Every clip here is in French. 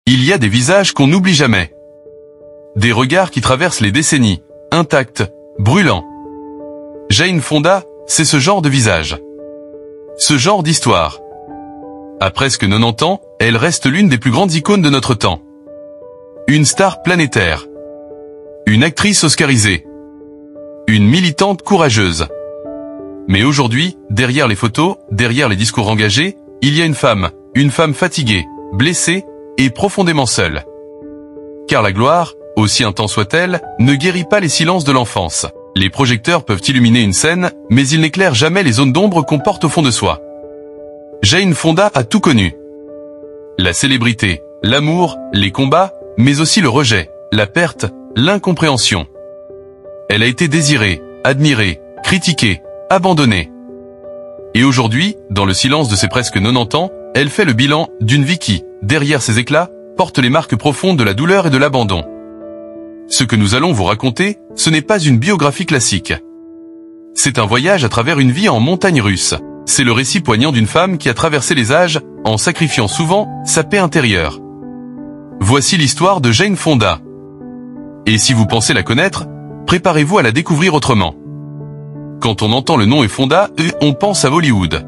Il y a des visages qu'on n'oublie jamais. Des regards qui traversent les décennies, intacts, brûlants. Jane Fonda, c'est ce genre de visage. Ce genre d'histoire. À presque 90 ans, elle reste l'une des plus grandes icônes de notre temps. Une star planétaire. Une actrice oscarisée. Une militante courageuse. Mais aujourd'hui, derrière les photos, derrière les discours engagés, il y a une femme fatiguée, blessée et profondément seule. Car la gloire, aussi intense soit-elle, ne guérit pas les silences de l'enfance. Les projecteurs peuvent illuminer une scène, mais ils n'éclairent jamais les zones d'ombre qu'on porte au fond de soi. Jane Fonda a tout connu. La célébrité, l'amour, les combats, mais aussi le rejet, la perte, l'incompréhension. Elle a été désirée, admirée, critiquée, abandonnée. Et aujourd'hui, dans le silence de ses presque 90 ans, elle fait le bilan d'une vie qui, derrière ses éclats, porte les marques profondes de la douleur et de l'abandon. Ce que nous allons vous raconter, ce n'est pas une biographie classique. C'est un voyage à travers une vie en montagne russe. C'est le récit poignant d'une femme qui a traversé les âges, en sacrifiant souvent sa paix intérieure. Voici l'histoire de Jane Fonda. Et si vous pensez la connaître, préparez-vous à la découvrir autrement. Quand on entend le nom et Fonda, on pense à Hollywood.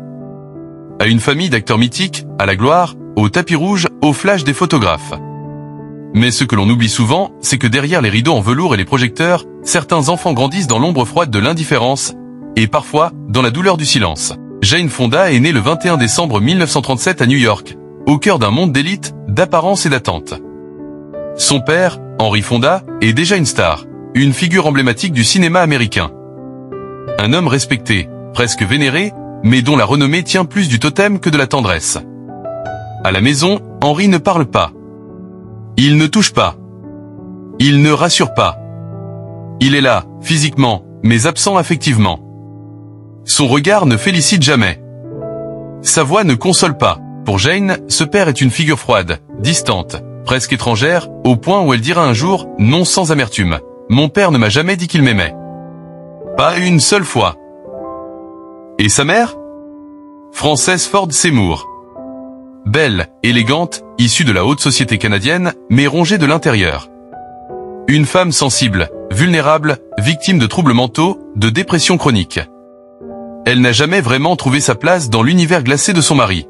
À une famille d'acteurs mythiques, à la gloire, au tapis rouge, au flash des photographes. Mais ce que l'on oublie souvent, c'est que derrière les rideaux en velours et les projecteurs, certains enfants grandissent dans l'ombre froide de l'indifférence, et parfois, dans la douleur du silence. Jane Fonda est née le 21 décembre 1937 à New York, au cœur d'un monde d'élite, d'apparence et d'attente. Son père, Henry Fonda, est déjà une star, une figure emblématique du cinéma américain. Un homme respecté, presque vénéré, mais dont la renommée tient plus du totem que de la tendresse. À la maison, Henry ne parle pas. Il ne touche pas. Il ne rassure pas. Il est là, physiquement, mais absent affectivement. Son regard ne félicite jamais. Sa voix ne console pas. Pour Jane, ce père est une figure froide, distante, presque étrangère, au point où elle dira un jour, non sans amertume, « Mon père ne m'a jamais dit qu'il m'aimait. » Pas une seule fois. Et sa mère? Frances Ford Seymour. Belle, élégante, issue de la haute société canadienne, mais rongée de l'intérieur. Une femme sensible, vulnérable, victime de troubles mentaux, de dépression chronique. Elle n'a jamais vraiment trouvé sa place dans l'univers glacé de son mari.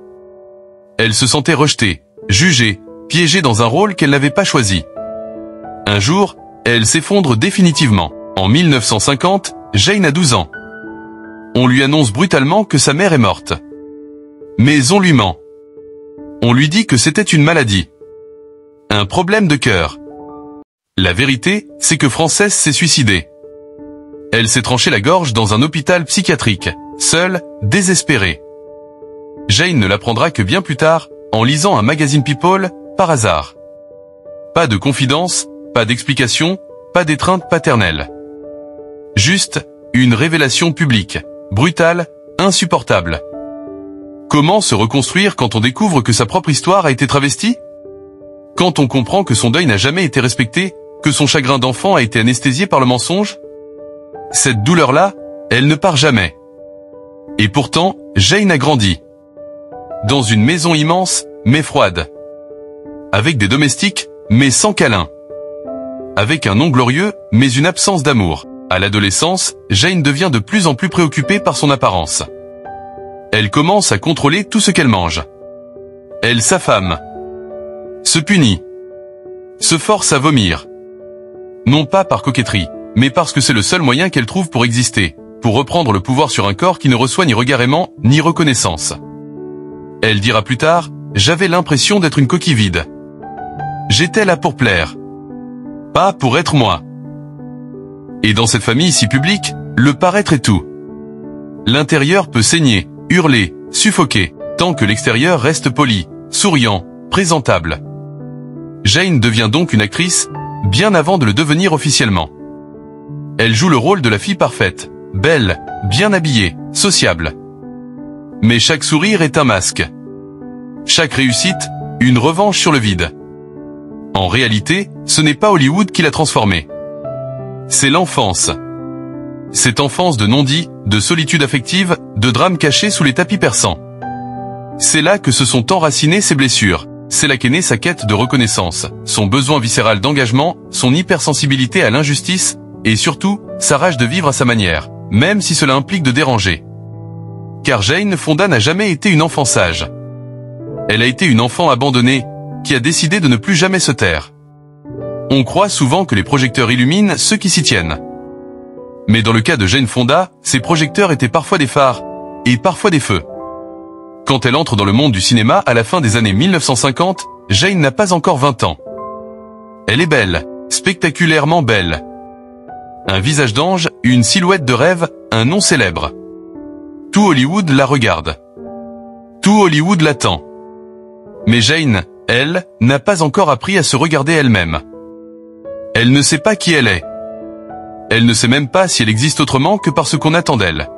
Elle se sentait rejetée, jugée, piégée dans un rôle qu'elle n'avait pas choisi. Un jour, elle s'effondre définitivement. En 1950, Jane a 12 ans. On lui annonce brutalement que sa mère est morte. Mais on lui ment. On lui dit que c'était une maladie. Un problème de cœur. La vérité, c'est que Frances s'est suicidée. Elle s'est tranché la gorge dans un hôpital psychiatrique, seule, désespérée. Jane ne l'apprendra que bien plus tard, en lisant un magazine People, par hasard. Pas de confidence, pas d'explication, pas d'étreinte paternelle. Juste, une révélation publique, brutale, insupportable. Comment se reconstruire quand on découvre que sa propre histoire a été travestie? Quand on comprend que son deuil n'a jamais été respecté, que son chagrin d'enfant a été anesthésié par le mensonge? Cette douleur-là, elle ne part jamais. Et pourtant, Jane a grandi. Dans une maison immense, mais froide. Avec des domestiques, mais sans câlin. Avec un nom glorieux, mais une absence d'amour. À l'adolescence, Jane devient de plus en plus préoccupée par son apparence. Elle commence à contrôler tout ce qu'elle mange. Elle s'affame. Se punit. Se force à vomir. Non pas par coquetterie, mais parce que c'est le seul moyen qu'elle trouve pour exister, pour reprendre le pouvoir sur un corps qui ne reçoit ni regard aimant, ni reconnaissance. Elle dira plus tard, « J'avais l'impression d'être une coquille vide. J'étais là pour plaire. Pas pour être moi. » Et dans cette famille si publique, le paraître est tout. L'intérieur peut saigner, hurler, suffoquer, tant que l'extérieur reste poli, souriant, présentable. Jane devient donc une actrice, bien avant de le devenir officiellement. Elle joue le rôle de la fille parfaite, belle, bien habillée, sociable. Mais chaque sourire est un masque. Chaque réussite, une revanche sur le vide. En réalité, ce n'est pas Hollywood qui l'a transformée. C'est l'enfance. Cette enfance de non-dit, de solitude affective, de drames cachés sous les tapis persans. C'est là que se sont enracinées ses blessures, c'est là qu'est née sa quête de reconnaissance, son besoin viscéral d'engagement, son hypersensibilité à l'injustice, et surtout, sa rage de vivre à sa manière, même si cela implique de déranger. Car Jane Fonda n'a jamais été une enfant sage. Elle a été une enfant abandonnée, qui a décidé de ne plus jamais se taire. On croit souvent que les projecteurs illuminent ceux qui s'y tiennent. Mais dans le cas de Jane Fonda, ces projecteurs étaient parfois des phares, et parfois des feux. Quand elle entre dans le monde du cinéma à la fin des années 1950, Jane n'a pas encore 20 ans. Elle est belle, spectaculairement belle. Un visage d'ange, une silhouette de rêve, un nom célèbre. Tout Hollywood la regarde. Tout Hollywood l'attend. Mais Jane, elle, n'a pas encore appris à se regarder elle-même. Elle ne sait pas qui elle est. Elle ne sait même pas si elle existe autrement que par ce qu'on attend d'elle.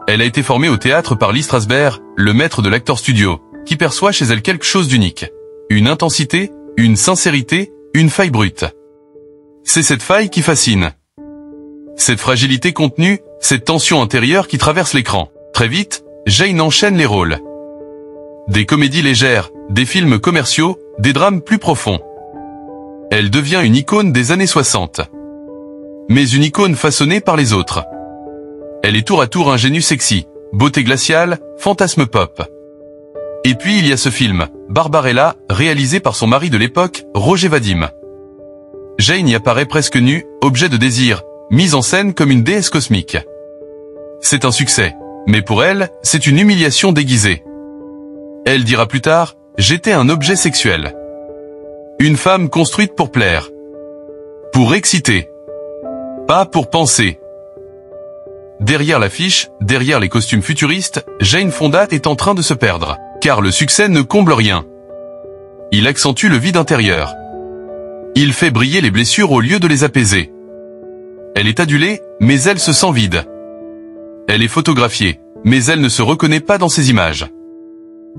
Elle a été formée au théâtre par Lee Strasberg, le maître de l'actor studio, qui perçoit chez elle quelque chose d'unique. Une intensité, une sincérité, une faille brute. C'est cette faille qui fascine. Cette fragilité contenue, cette tension intérieure qui traverse l'écran. Très vite, Jane enchaîne les rôles. Des comédies légères, des films commerciaux, des drames plus profonds. Elle devient une icône des années 60. Mais une icône façonnée par les autres. Elle est tour à tour ingénue sexy, beauté glaciale, fantasme pop. Et puis il y a ce film, Barbarella, réalisé par son mari de l'époque, Roger Vadim. Jane y apparaît presque nue, objet de désir, mise en scène comme une déesse cosmique. C'est un succès, mais pour elle, c'est une humiliation déguisée. Elle dira plus tard, « J'étais un objet sexuel. Une femme construite pour plaire. Pour exciter. Pas pour penser. » Derrière l'affiche, derrière les costumes futuristes, Jane Fonda est en train de se perdre, car le succès ne comble rien. Il accentue le vide intérieur. Il fait briller les blessures au lieu de les apaiser. Elle est adulée, mais elle se sent vide. Elle est photographiée, mais elle ne se reconnaît pas dans ses images.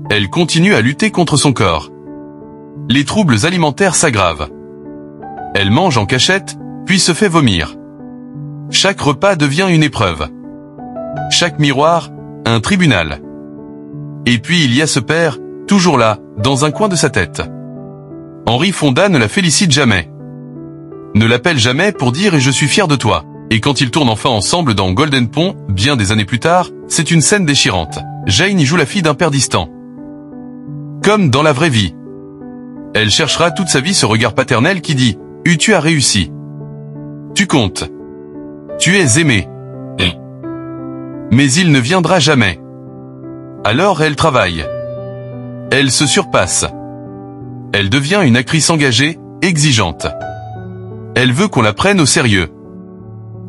Elle continue à lutter contre son corps. Les troubles alimentaires s'aggravent. Elle mange en cachette, puis se fait vomir. Chaque repas devient une épreuve. Chaque miroir, un tribunal. Et puis il y a ce père, toujours là, dans un coin de sa tête. Henry Fonda ne la félicite jamais. Ne l'appelle jamais pour dire « et je suis fier de toi ». Et quand ils tournent enfin ensemble dans Golden Pond, bien des années plus tard, c'est une scène déchirante. Jane y joue la fille d'un père distant. Comme dans la vraie vie. Elle cherchera toute sa vie ce regard paternel qui dit « tu as réussi. Tu comptes. Tu es aimé. » Mais il ne viendra jamais. Alors elle travaille. Elle se surpasse. Elle devient une actrice engagée, exigeante. Elle veut qu'on la prenne au sérieux.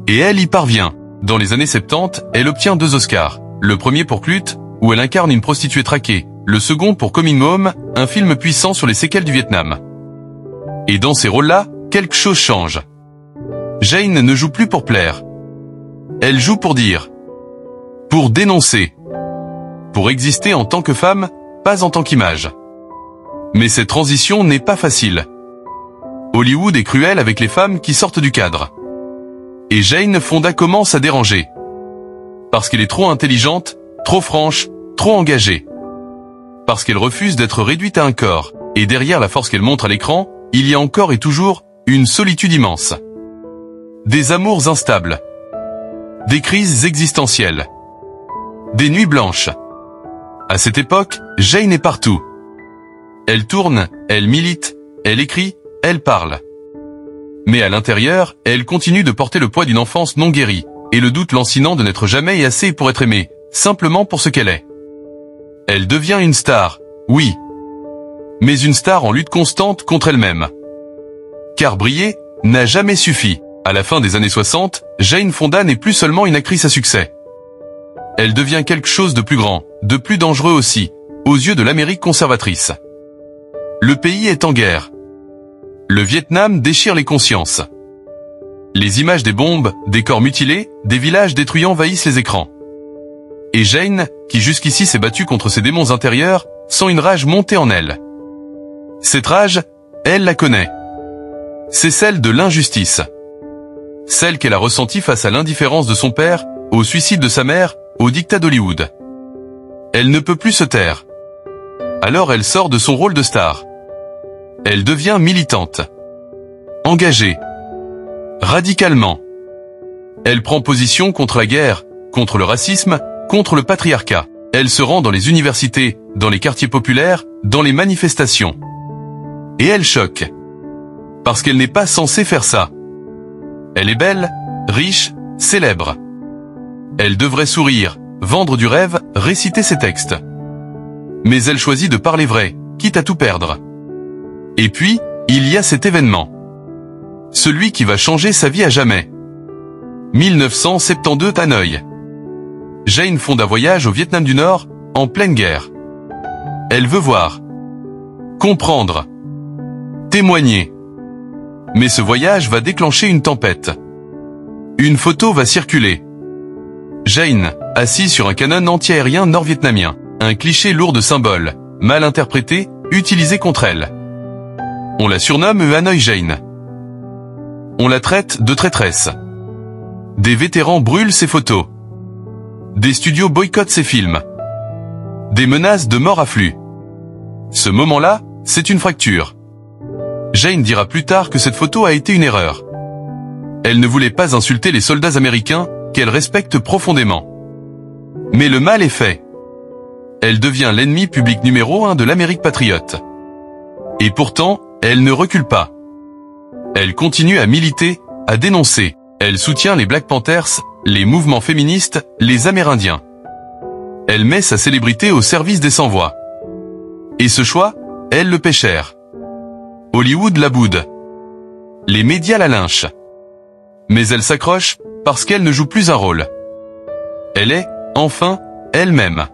Et elle y parvient. Dans les années 70, elle obtient 2 Oscars. Le premier pour Clute, où elle incarne une prostituée traquée. Le second pour Coming Home, un film puissant sur les séquelles du Vietnam. Et dans ces rôles-là, quelque chose change. Jane ne joue plus pour plaire. Elle joue pour dire. Pour dénoncer. Pour exister en tant que femme, pas en tant qu'image. Mais cette transition n'est pas facile. Hollywood est cruel avec les femmes qui sortent du cadre. Et Jane Fonda commence à déranger. Parce qu'elle est trop intelligente, trop franche, trop engagée. Parce qu'elle refuse d'être réduite à un corps. Et derrière la force qu'elle montre à l'écran, il y a encore et toujours une solitude immense. Des amours instables. Des crises existentielles. Des nuits blanches. À cette époque, Jane est partout. Elle tourne, elle milite, elle écrit, elle parle. Mais à l'intérieur, elle continue de porter le poids d'une enfance non guérie, et le doute lancinant de n'être jamais assez pour être aimée, simplement pour ce qu'elle est. Elle devient une star, oui. Mais une star en lutte constante contre elle-même. Car briller n'a jamais suffi. À la fin des années 60, Jane Fonda n'est plus seulement une actrice à succès. Elle devient quelque chose de plus grand, de plus dangereux aussi, aux yeux de l'Amérique conservatrice. Le pays est en guerre. Le Vietnam déchire les consciences. Les images des bombes, des corps mutilés, des villages détruits envahissent les écrans. Et Jane, qui jusqu'ici s'est battue contre ses démons intérieurs, sent une rage monter en elle. Cette rage, elle la connaît. C'est celle de l'injustice. Celle qu'elle a ressentie face à l'indifférence de son père, au suicide de sa mère, au diktat d'Hollywood. Elle ne peut plus se taire. Alors elle sort de son rôle de star. Elle devient militante. Engagée. Radicalement. Elle prend position contre la guerre, contre le racisme, contre le patriarcat. Elle se rend dans les universités, dans les quartiers populaires, dans les manifestations. Et elle choque. Parce qu'elle n'est pas censée faire ça. Elle est belle, riche, célèbre. Elle devrait sourire, vendre du rêve, réciter ses textes. Mais elle choisit de parler vrai, quitte à tout perdre. Et puis, il y a cet événement. Celui qui va changer sa vie à jamais. 1972 Hanoï. Jane Fonda voyage au Vietnam du Nord, en pleine guerre. Elle veut voir. Comprendre. Témoigner. Mais ce voyage va déclencher une tempête. Une photo va circuler. Jane, assise sur un canon anti-aérien nord-vietnamien. Un cliché lourd de symboles, mal interprété, utilisé contre elle. On la surnomme Hanoï Jane. On la traite de traîtresse. Des vétérans brûlent ses photos. Des studios boycottent ses films. Des menaces de mort affluent. Ce moment-là, c'est une fracture. Jane dira plus tard que cette photo a été une erreur. Elle ne voulait pas insulter les soldats américains, qu'elle respecte profondément. Mais le mal est fait. Elle devient l'ennemi public numéro 1 de l'Amérique patriote. Et pourtant, elle ne recule pas. Elle continue à militer, à dénoncer. Elle soutient les Black Panthers, les mouvements féministes, les Amérindiens. Elle met sa célébrité au service des sans-voix. Et ce choix, elle le paie cher. Hollywood la boude. Les médias la lynchent. Mais elle s'accroche, parce qu'elle ne joue plus un rôle. Elle est, enfin, elle-même.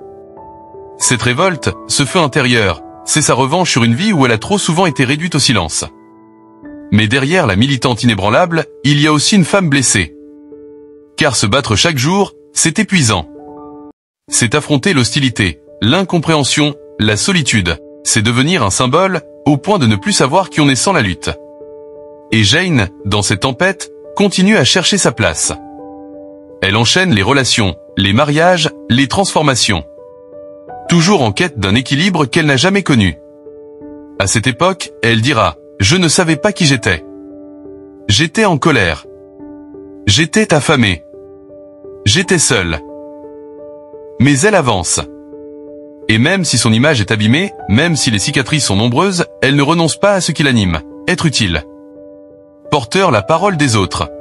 Cette révolte, ce feu intérieur, c'est sa revanche sur une vie où elle a trop souvent été réduite au silence. Mais derrière la militante inébranlable, il y a aussi une femme blessée. Car se battre chaque jour, c'est épuisant. C'est affronter l'hostilité, l'incompréhension, la solitude. C'est devenir un symbole, au point de ne plus savoir qui on est sans la lutte. Et Jane, dans cette tempête, continue à chercher sa place. Elle enchaîne les relations, les mariages, les transformations. Toujours en quête d'un équilibre qu'elle n'a jamais connu. À cette époque, elle dira « Je ne savais pas qui j'étais. J'étais en colère. J'étais affamée. J'étais seule. » Mais elle avance. Et même si son image est abîmée, même si les cicatrices sont nombreuses, elle ne renonce pas à ce qui l'anime, être utile. Porteur la parole des autres.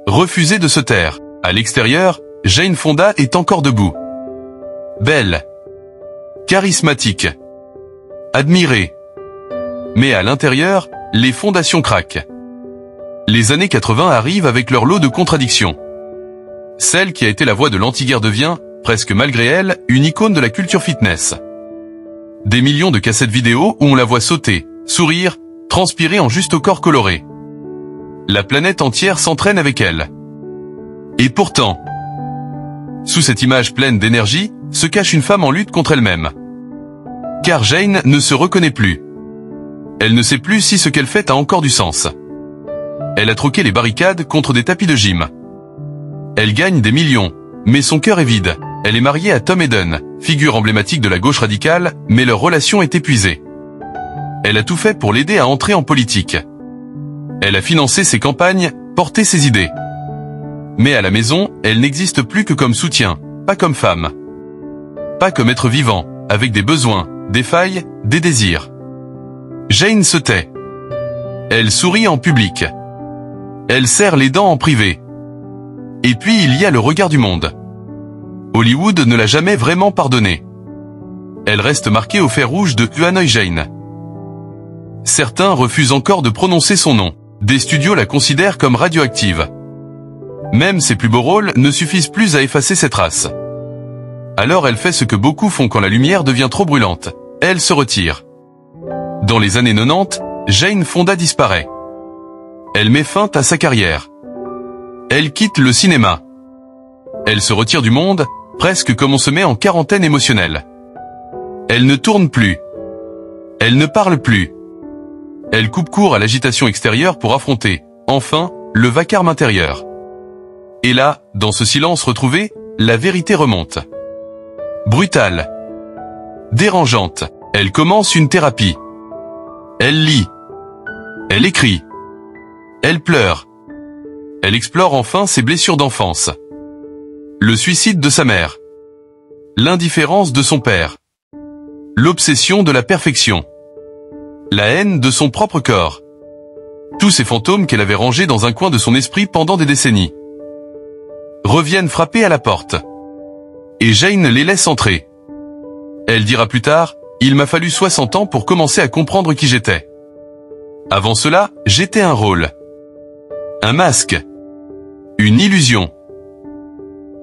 Refuser de se taire. À l'extérieur, Jane Fonda est encore debout. Belle. Charismatique. Admirée. Mais à l'intérieur, les fondations craquent. Les années 80 arrivent avec leur lot de contradictions. Celle qui a été la voix de l'anti-guerre devient, presque malgré elle, une icône de la culture fitness. Des millions de cassettes vidéo où on la voit sauter, sourire, transpirer en juste au corps coloré. La planète entière s'entraîne avec elle. Et pourtant, sous cette image pleine d'énergie, se cache une femme en lutte contre elle-même. Car Jane ne se reconnaît plus. Elle ne sait plus si ce qu'elle fait a encore du sens. Elle a troqué les barricades contre des tapis de gym. Elle gagne des millions, mais son cœur est vide. Elle est mariée à Tom Eden, figure emblématique de la gauche radicale, mais leur relation est épuisée. Elle a tout fait pour l'aider à entrer en politique. Elle a financé ses campagnes, porté ses idées. Mais à la maison, elle n'existe plus que comme soutien, pas comme femme. Pas comme être vivant, avec des besoins, des failles, des désirs. Jane se tait. Elle sourit en public. Elle serre les dents en privé. Et puis il y a le regard du monde. Hollywood ne l'a jamais vraiment pardonné. Elle reste marquée au fer rouge de Hanoï Jane. Certains refusent encore de prononcer son nom. Des studios la considèrent comme radioactive. Même ses plus beaux rôles ne suffisent plus à effacer ses traces. Alors elle fait ce que beaucoup font quand la lumière devient trop brûlante. Elle se retire. Dans les années 90, Jane Fonda disparaît. Elle met fin à sa carrière. Elle quitte le cinéma. Elle se retire du monde, presque comme on se met en quarantaine émotionnelle. Elle ne tourne plus. Elle ne parle plus. Elle coupe court à l'agitation extérieure pour affronter, enfin, le vacarme intérieur. Et là, dans ce silence retrouvé, la vérité remonte. Brutale. Dérangeante. Elle commence une thérapie. Elle lit. Elle écrit. Elle pleure. Elle explore enfin ses blessures d'enfance. Le suicide de sa mère. L'indifférence de son père. L'obsession de la perfection. La haine de son propre corps. Tous ces fantômes qu'elle avait rangés dans un coin de son esprit pendant des décennies reviennent frapper à la porte. Et Jane les laisse entrer. Elle dira plus tard, « Il m'a fallu 60 ans pour commencer à comprendre qui j'étais. Avant cela, j'étais un rôle. Un masque. Une illusion. »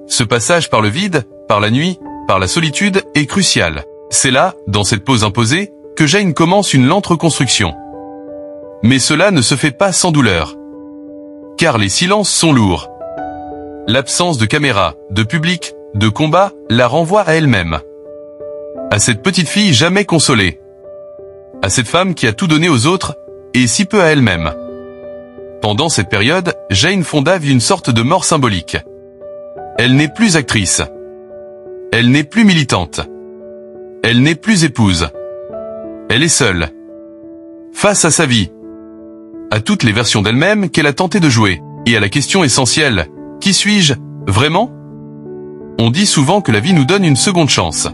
Ce passage par le vide, par la nuit, par la solitude est crucial. C'est là, dans cette pause imposée, que Jane commence une lente reconstruction. Mais cela ne se fait pas sans douleur. Car les silences sont lourds. L'absence de caméra, de public, de combat, la renvoie à elle-même. À cette petite fille jamais consolée. À cette femme qui a tout donné aux autres, et si peu à elle-même. Pendant cette période, Jane Fonda vit une sorte de mort symbolique. Elle n'est plus actrice. Elle n'est plus militante. Elle n'est plus épouse. Elle est seule. Face à sa vie. À toutes les versions d'elle-même qu'elle a tenté de jouer. Et à la question essentielle, qui suis-je, vraiment? On dit souvent que la vie nous donne une seconde chance.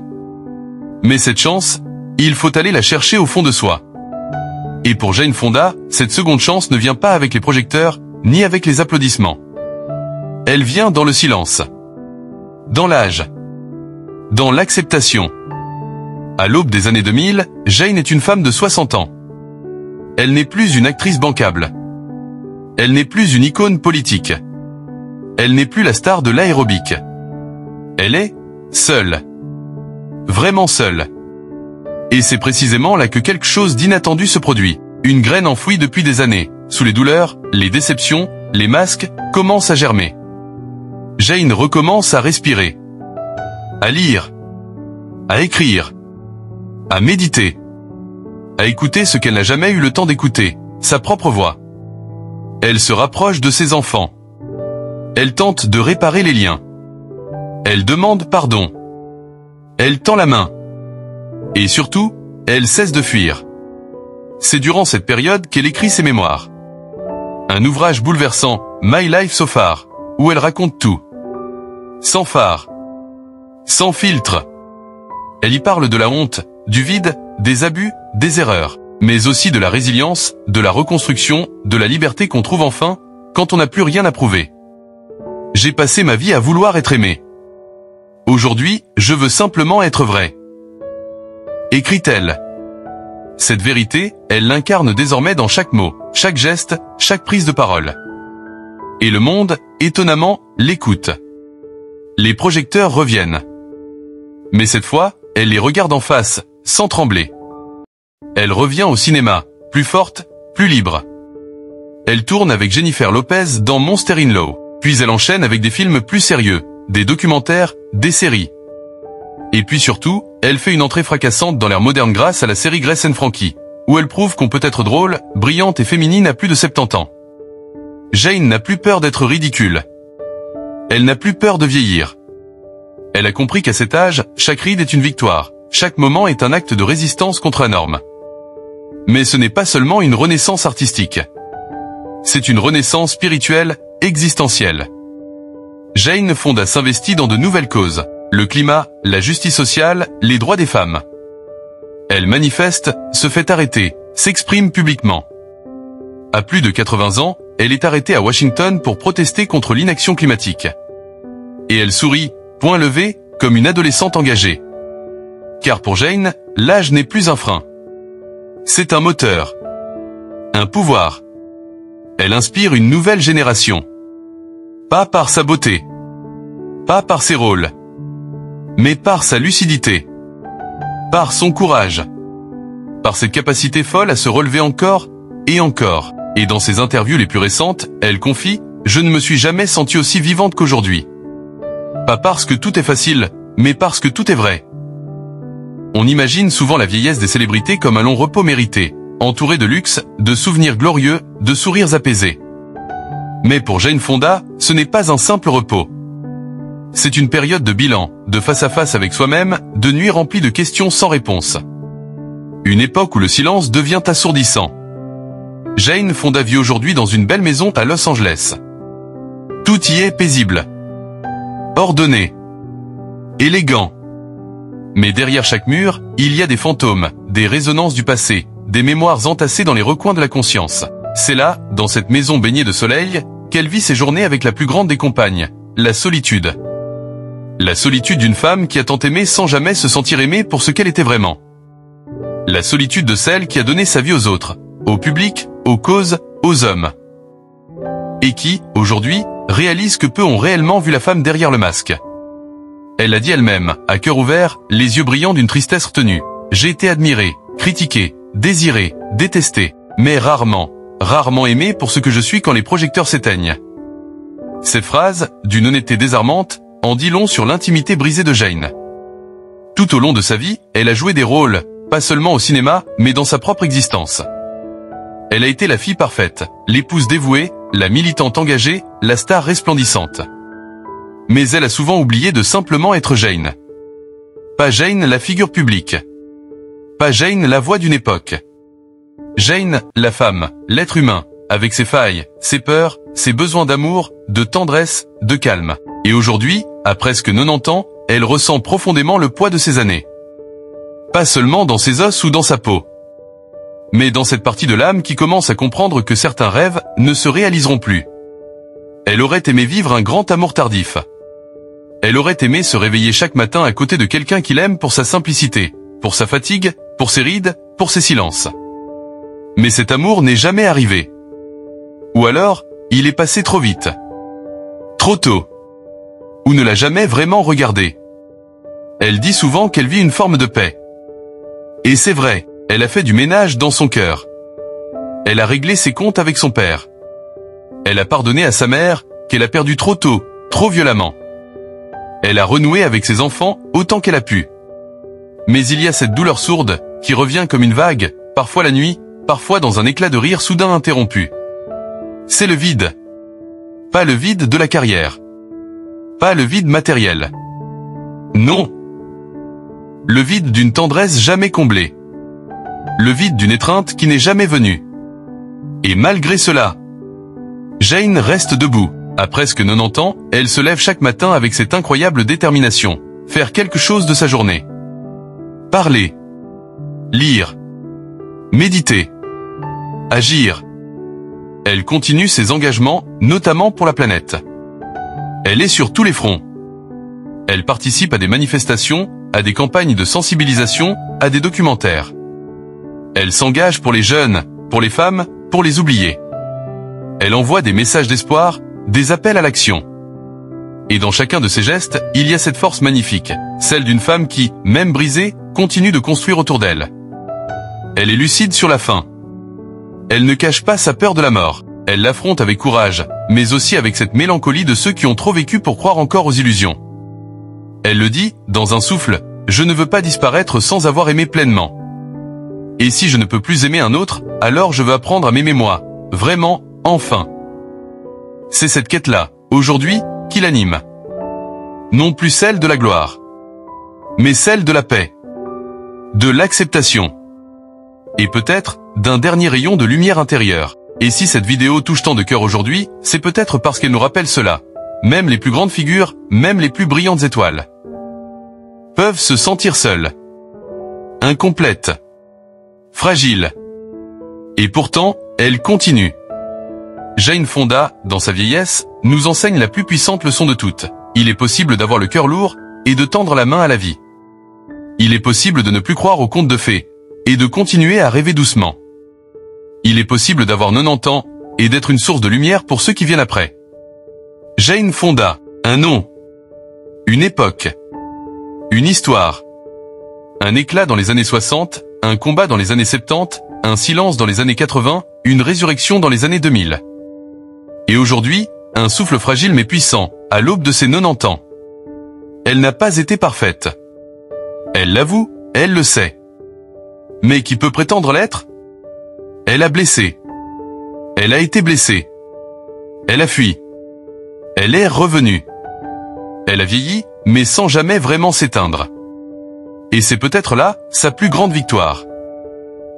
Mais cette chance, il faut aller la chercher au fond de soi. Et pour Jane Fonda, cette seconde chance ne vient pas avec les projecteurs, ni avec les applaudissements. Elle vient dans le silence. Dans l'âge. Dans l'acceptation. À l'aube des années 2000, Jane est une femme de 60 ans. Elle n'est plus une actrice bancable. Elle n'est plus une icône politique. Elle n'est plus la star de l'aérobic. Elle est seule. Vraiment seule. Et c'est précisément là que quelque chose d'inattendu se produit. Une graine enfouie depuis des années, sous les douleurs, les déceptions, les masques, commence à germer. Jane recommence à respirer. À lire. À écrire. À méditer. À écouter ce qu'elle n'a jamais eu le temps d'écouter, sa propre voix. Elle se rapproche de ses enfants. Elle tente de réparer les liens. Elle demande pardon. Elle tend la main. Et surtout, elle cesse de fuir. C'est durant cette période qu'elle écrit ses mémoires. Un ouvrage bouleversant, My Life So Far, où elle raconte tout. Sans phare. Sans filtre. Elle y parle de la honte, du vide, des abus, des erreurs, mais aussi de la résilience, de la reconstruction, de la liberté qu'on trouve enfin, quand on n'a plus rien à prouver. J'ai passé ma vie à vouloir être aimé. Aujourd'hui, je veux simplement être vrai. Écrit-elle. Cette vérité, elle l'incarne désormais dans chaque mot, chaque geste, chaque prise de parole. Et le monde, étonnamment, l'écoute. Les projecteurs reviennent. Mais cette fois, elle les regarde en face, sans trembler. Elle revient au cinéma, plus forte, plus libre. Elle tourne avec Jennifer Lopez dans Monster in Law, puis elle enchaîne avec des films plus sérieux, des documentaires, des séries. Et puis surtout, elle fait une entrée fracassante dans l'ère moderne grâce à la série Grace and Frankie, où elle prouve qu'on peut être drôle, brillante et féminine à plus de 70 ans. Jane n'a plus peur d'être ridicule. Elle n'a plus peur de vieillir. Elle a compris qu'à cet âge, chaque ride est une victoire, chaque moment est un acte de résistance contre la norme. Mais ce n'est pas seulement une renaissance artistique. C'est une renaissance spirituelle, existentielle. Jane Fonda s'investit dans de nouvelles causes, le climat, la justice sociale, les droits des femmes. Elle manifeste, se fait arrêter, s'exprime publiquement. À plus de 80 ans, elle est arrêtée à Washington pour protester contre l'inaction climatique. Et elle sourit, point levé, comme une adolescente engagée. Car pour Jane, l'âge n'est plus un frein. C'est un moteur. Un pouvoir. Elle inspire une nouvelle génération. Pas par sa beauté. Pas par ses rôles. Mais par sa lucidité. Par son courage. Par cette capacité folle à se relever encore et encore. Et dans ses interviews les plus récentes, elle confie « Je ne me suis jamais sentie aussi vivante qu'aujourd'hui. Pas parce que tout est facile, mais parce que tout est vrai. » On imagine souvent la vieillesse des célébrités comme un long repos mérité, entouré de luxe, de souvenirs glorieux, de sourires apaisés. Mais pour Jane Fonda, ce n'est pas un simple repos. C'est une période de bilan, de face à face avec soi-même, de nuits remplies de questions sans réponse. Une époque où le silence devient assourdissant. Jane Fonda vit aujourd'hui dans une belle maison à Los Angeles. Tout y est paisible, ordonné, élégant. Mais derrière chaque mur, il y a des fantômes, des résonances du passé, des mémoires entassées dans les recoins de la conscience. C'est là, dans cette maison baignée de soleil, qu'elle vit ses journées avec la plus grande des compagnes, la solitude. La solitude d'une femme qui a tant aimé sans jamais se sentir aimée pour ce qu'elle était vraiment. La solitude de celle qui a donné sa vie aux autres, au public, aux causes, aux hommes. Et qui, aujourd'hui, réalise que peu ont réellement vu la femme derrière le masque. Elle a dit elle-même, à cœur ouvert, les yeux brillants d'une tristesse retenue. J'ai été admirée, critiquée, désirée, détestée, mais rarement aimée pour ce que je suis quand les projecteurs s'éteignent. Cette phrase, d'une honnêteté désarmante, en dit long sur l'intimité brisée de Jane. Tout au long de sa vie, elle a joué des rôles, pas seulement au cinéma, mais dans sa propre existence. Elle a été la fille parfaite, l'épouse dévouée, la militante engagée, la star resplendissante. Mais elle a souvent oublié de simplement être Jane. Pas Jane la figure publique. Pas Jane la voix d'une époque. Jane, la femme, l'être humain, avec ses failles, ses peurs, ses besoins d'amour, de tendresse, de calme. Et aujourd'hui, à presque 90 ans, elle ressent profondément le poids de ces années. Pas seulement dans ses os ou dans sa peau, mais dans cette partie de l'âme qui commence à comprendre que certains rêves ne se réaliseront plus. Elle aurait aimé vivre un grand amour tardif. Elle aurait aimé se réveiller chaque matin à côté de quelqu'un qu'il aime pour sa simplicité, pour sa fatigue, pour ses rides, pour ses silences. Mais cet amour n'est jamais arrivé. Ou alors, il est passé trop vite. Trop tôt. Ou ne l'a jamais vraiment regardé. Elle dit souvent qu'elle vit une forme de paix. Et c'est vrai, elle a fait du ménage dans son cœur. Elle a réglé ses comptes avec son père. Elle a pardonné à sa mère, qu'elle a perdu trop tôt, trop violemment. Elle a renoué avec ses enfants autant qu'elle a pu. Mais il y a cette douleur sourde, qui revient comme une vague, parfois la nuit, parfois dans un éclat de rire soudain interrompu. C'est le vide. Pas le vide de la carrière. Pas le vide matériel. Non. Le vide d'une tendresse jamais comblée. Le vide d'une étreinte qui n'est jamais venue. Et malgré cela, Jane reste debout. À presque 90 ans, elle se lève chaque matin avec cette incroyable détermination. Faire quelque chose de sa journée. Parler. Lire. Méditer. Agir. Elle continue ses engagements, notamment pour la planète. Elle est sur tous les fronts. Elle participe à des manifestations, à des campagnes de sensibilisation, à des documentaires. Elle s'engage pour les jeunes, pour les femmes, pour les oubliés. Elle envoie des messages d'espoir, des appels à l'action. Et dans chacun de ces gestes, il y a cette force magnifique, celle d'une femme qui, même brisée, continue de construire autour d'elle. Elle est lucide sur la fin. Elle ne cache pas sa peur de la mort. Elle l'affronte avec courage, mais aussi avec cette mélancolie de ceux qui ont trop vécu pour croire encore aux illusions. Elle le dit, dans un souffle, « Je ne veux pas disparaître sans avoir aimé pleinement. Et si je ne peux plus aimer un autre, alors je veux apprendre à m'aimer moi, vraiment, enfin. » C'est cette quête-là, aujourd'hui, qui l'anime. Non plus celle de la gloire, mais celle de la paix, de l'acceptation, et peut-être, d'un dernier rayon de lumière intérieure. Et si cette vidéo touche tant de cœur aujourd'hui, c'est peut-être parce qu'elle nous rappelle cela. Même les plus grandes figures, même les plus brillantes étoiles, peuvent se sentir seules, incomplètes, fragiles. Et pourtant, elles continuent. Jane Fonda, dans sa vieillesse, nous enseigne la plus puissante leçon de toutes. Il est possible d'avoir le cœur lourd et de tendre la main à la vie. Il est possible de ne plus croire aux contes de fées et de continuer à rêver doucement. Il est possible d'avoir 90 ans et d'être une source de lumière pour ceux qui viennent après. Jane Fonda, un nom, une époque, une histoire, un éclat dans les années 60, un combat dans les années 70, un silence dans les années 80, une résurrection dans les années 2000. Et aujourd'hui, un souffle fragile mais puissant, à l'aube de ses 90 ans. Elle n'a pas été parfaite. Elle l'avoue, elle le sait. Mais qui peut prétendre l'être ? Elle a blessé. Elle a été blessée. Elle a fui. Elle est revenue. Elle a vieilli, mais sans jamais vraiment s'éteindre. Et c'est peut-être là, sa plus grande victoire.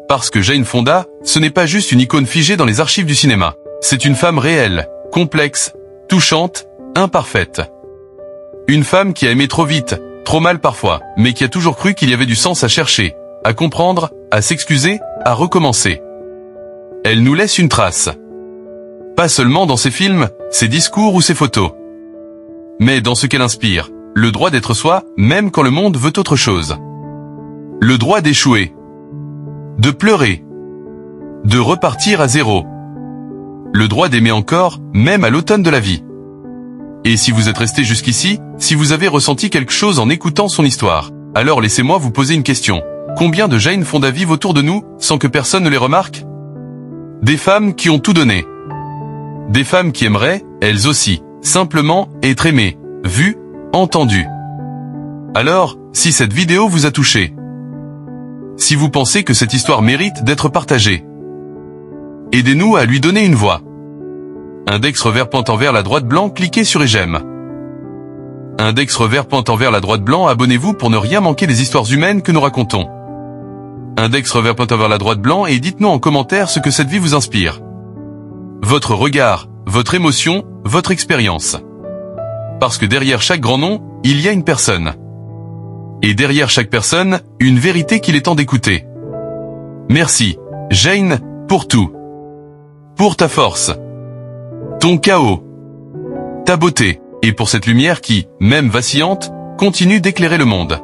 Parce que Jane Fonda, ce n'est pas juste une icône figée dans les archives du cinéma. C'est une femme réelle, complexe, touchante, imparfaite. Une femme qui a aimé trop vite, trop mal parfois, mais qui a toujours cru qu'il y avait du sens à chercher, à comprendre, à s'excuser, à recommencer. Elle nous laisse une trace. Pas seulement dans ses films, ses discours ou ses photos. Mais dans ce qu'elle inspire, le droit d'être soi, même quand le monde veut autre chose. Le droit d'échouer. De pleurer. De repartir à zéro. Le droit d'aimer encore, même à l'automne de la vie. Et si vous êtes resté jusqu'ici, si vous avez ressenti quelque chose en écoutant son histoire, alors laissez-moi vous poser une question. Combien de Jane Fonda vivent autour de nous, sans que personne ne les remarque? Des femmes qui ont tout donné. Des femmes qui aimeraient, elles aussi, simplement, être aimées, vues, entendues. Alors, si cette vidéo vous a touché, si vous pensez que cette histoire mérite d'être partagée, aidez-nous à lui donner une voix. Index revers pointant vers la droite blanc, cliquez sur j'aime. Index revers pointant vers la droite blanc, abonnez-vous pour ne rien manquer des histoires humaines que nous racontons. Index revers pointant vers la droite blanc et dites-nous en commentaire ce que cette vie vous inspire. Votre regard, votre émotion, votre expérience. Parce que derrière chaque grand nom, il y a une personne. Et derrière chaque personne, une vérité qu'il est temps d'écouter. Merci, Jane, pour tout. Pour ta force. Ton chaos. Ta beauté. Et pour cette lumière qui, même vacillante, continue d'éclairer le monde.